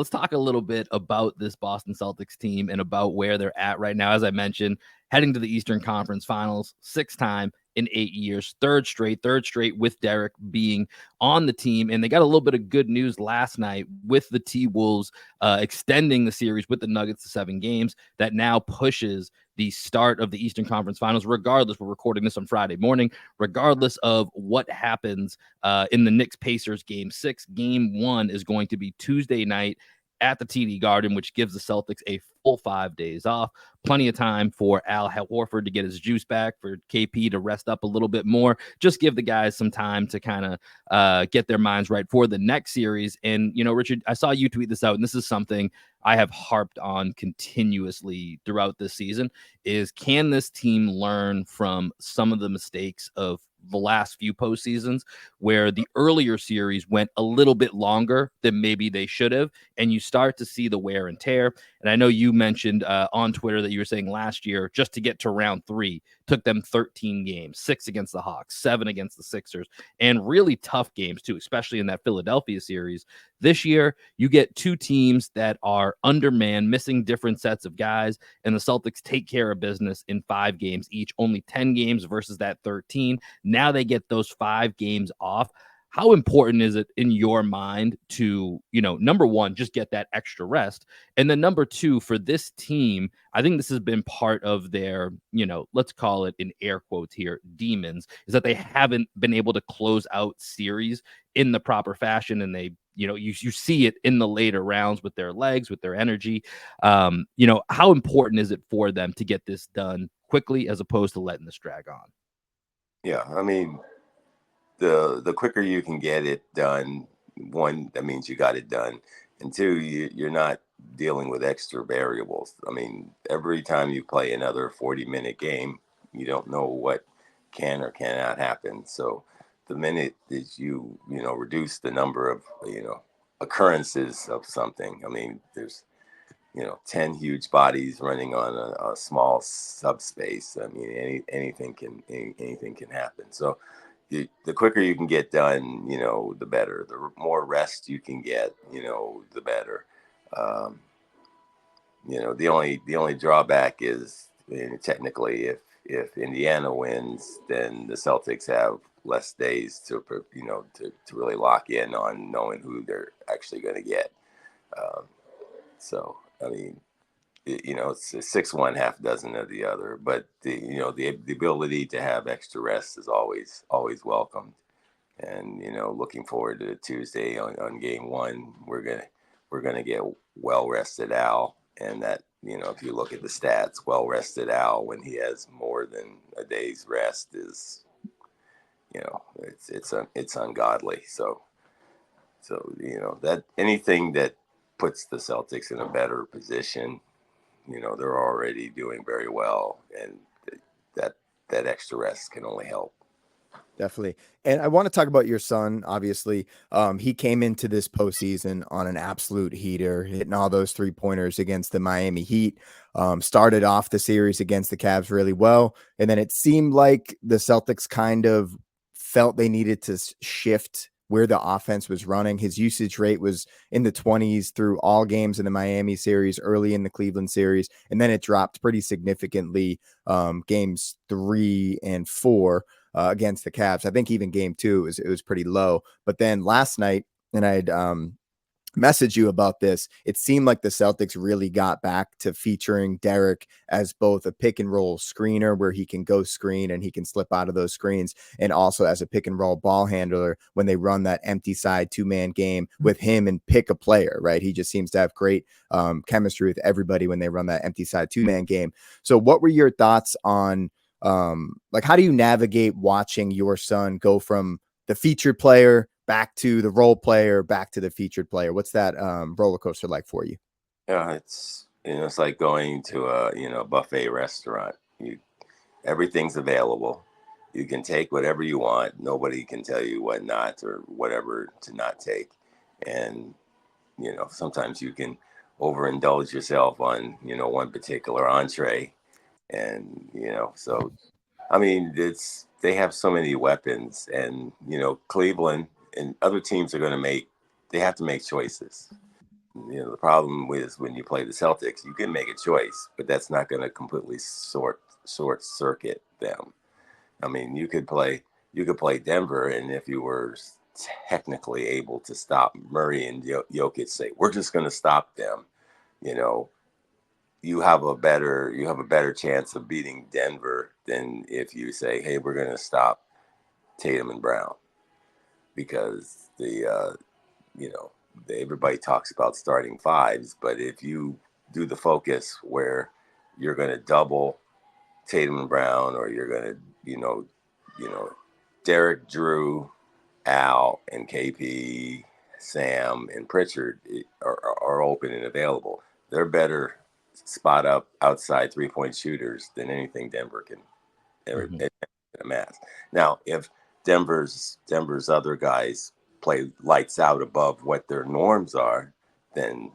Let's talk a little bit about this Boston Celtics team and about where they're at right now. As I mentioned, heading to the Eastern Conference Finals, sixth time in 8 years, third straight with Derek being on the team. And they got a little bit of good news last night with the T-Wolves extending the series with the Nuggets to 7 games. That now pushes the start of the Eastern Conference Finals, regardless. We're recording this on Friday morning, regardless of what happens in the Knicks-Pacers Game 6. Game 1 is going to be Tuesday night at the TD Garden, which gives the Celtics a full 5 days off. Plenty of time for Al Horford to get his juice back, for KP to rest up a little bit more. Just give the guys some time to kind of get their minds right for the next series. And, you know, Richard, I saw you tweet this out, and this is something I have harped on continuously throughout this season, is can this team learn from some of the mistakes of the last few postseasons where the earlier series went a little bit longer than maybe they should have, and you start to see the wear and tear. And I know you mentioned on Twitter that you were saying last year, just to get to round 3, took them 13 games, 6 against the Hawks, 7 against the Sixers, and really tough games too, especially in that Philadelphia series. This year, you get 2 teams that are undermanned, missing different sets of guys, and the Celtics take care of business in 5 games each, only 10 games versus that 13. Now they get those 5 games off. How important is it in your mind to, you know, number one, just get that extra rest? And then number two, for this team, I think this has been part of their, you know, let's call it in air quotes here, demons, is that they haven't been able to close out series in the proper fashion. And they, you know, you see it in the later rounds with their legs, with their energy. You know, how important is it for them to get this done quickly as opposed to letting this drag on? Yeah, I mean, the quicker you can get it done, one, that means you got it done, and two, you're not dealing with extra variables. I mean, every time you play another 40-minute game, you don't know what can or cannot happen. So the minute that you reduce the number of occurrences of something, I mean, there's 10 huge bodies running on a small subspace. I mean, anything can happen. So the quicker you can get done, the better. The more rest you can get, the better. Um, the only drawback is, technically, if Indiana wins, then the Celtics have less days to really lock in on knowing who they're actually going to get. Um, so I mean, it's a 6-1, half dozen of the other. But the ability to have extra rest is always welcomed. And looking forward to Tuesday on game 1. We're gonna get well rested Al, and that if you look at the stats, well rested Al when he has more than a day's rest is it's ungodly. So that anything that puts the Celtics in a better position, they're already doing very well, and that that extra rest can only help. Definitely. And I want to talk about your son. Obviously, he came into this postseason on an absolute heater, hitting all those 3-pointers against the Miami Heat. Started off the series against the Cavs really well. And then it seemed like the Celtics kind of felt they needed to shift where the offense was running. His usage rate was in the 20s through all games in the Miami series, early in the Cleveland series. And then it dropped pretty significantly games 3 and 4. Against the Cavs. I think even game 2 it was pretty low. But then last night, and I'd messaged you about this, it seemed like the Celtics really got back to featuring Derek as both a pick and roll screener where he can go screen and he can slip out of those screens, and also as a pick and roll ball handler when they run that empty side 2-man game with him and pick a player, right? He just seems to have great chemistry with everybody when they run that empty side 2-man game. So what were your thoughts on like, how do you navigate watching your son go from the featured player back to the role player, back to the featured player? What's that roller coaster like for you? Yeah, it's like going to a buffet restaurant. Everything's available. You can take whatever you want. Nobody can tell you what not or whatever to not take. And sometimes you can overindulge yourself on one particular entree. And so I mean, they have so many weapons, and Cleveland and other teams are going to they have to make choices. the problem is when you play the Celtics, you can make a choice, but that's not going to completely short circuit them. I mean, you could play Denver, and if you were technically able to stop Murray and Jokic, say we're just going to stop them, you know, you have a better chance of beating Denver than if you say, hey, we're going to stop Tatum and Brown, because everybody talks about starting fives, but if you do the focus where you're going to double Tatum and Brown, or you're going to, you know, Derek, Drew, Al, and KP, Sam, and Pritchard are open and available. They're better spot up outside 3-point shooters than anything Denver can ever amass. Now, if Denver's other guys play lights out above what their norms are, then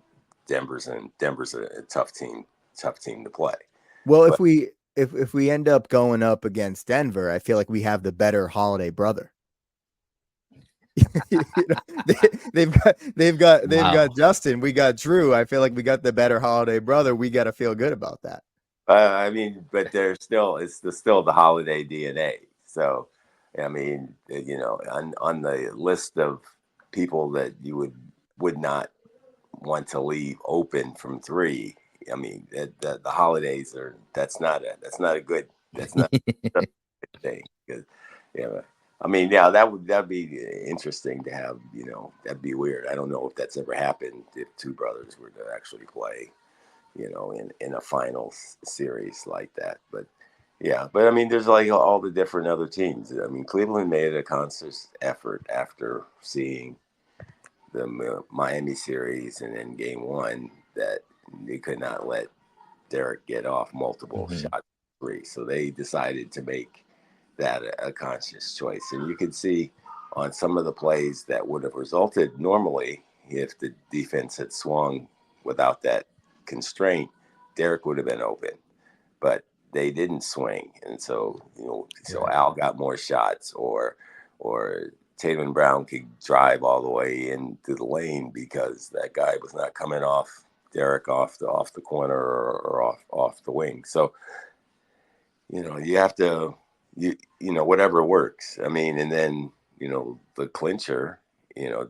Denver's a tough team to play. Well, But if we end up going up against Denver, I feel like we have the better Holiday brother. They've got Justin. We got Drew. I feel like we got the better Holiday brother. We got to feel good about that. I mean, but it's still the Holiday DNA. So, I mean, on the list of people that you would not want to leave open from three, I mean, the holidays that's not a good a good thing. 'Cause, I mean, yeah, that'd be interesting to have. That'd be weird. I don't know if that's ever happened, if two brothers were to actually play, in a finals series like that. But yeah, but I mean, there's like all the different other teams. I mean, Cleveland made a conscious effort after seeing the Miami series and then game one that they could not let Derek get off multiple shots free. So they decided to make that a conscious choice. And you could see on some of the plays that would have resulted normally if the defense had swung without that constraint, Derek would have been open. But they didn't swing. And so, so Al got more shots, or Tatum Brown could drive all the way into the lane because that guy was not coming off Derek off the corner, or off the wing. So, you have to, whatever works. I mean, and then, the clincher,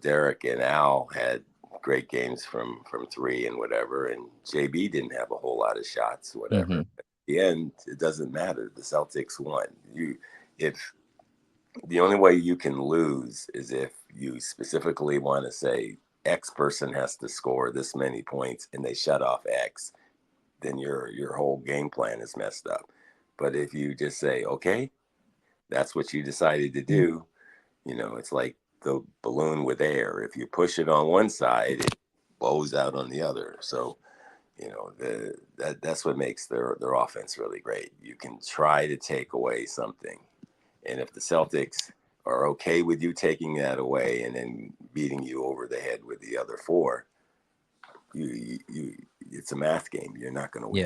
Derek and Al had great games from three and whatever, and JB didn't have a whole lot of shots, whatever. At the end, it doesn't matter. The Celtics won. If the only way you can lose is if you specifically want to say X person has to score this many points and they shut off X, then your whole game plan is messed up. But if you just say, okay, that's what you decided to do, it's like the balloon with air. If you push it on one side, it blows out on the other. So, that's what makes their offense really great. You can try to take away something. And if the Celtics are okay with you taking that away and then beating you over the head with the other four, it's a math game. You're not going to win.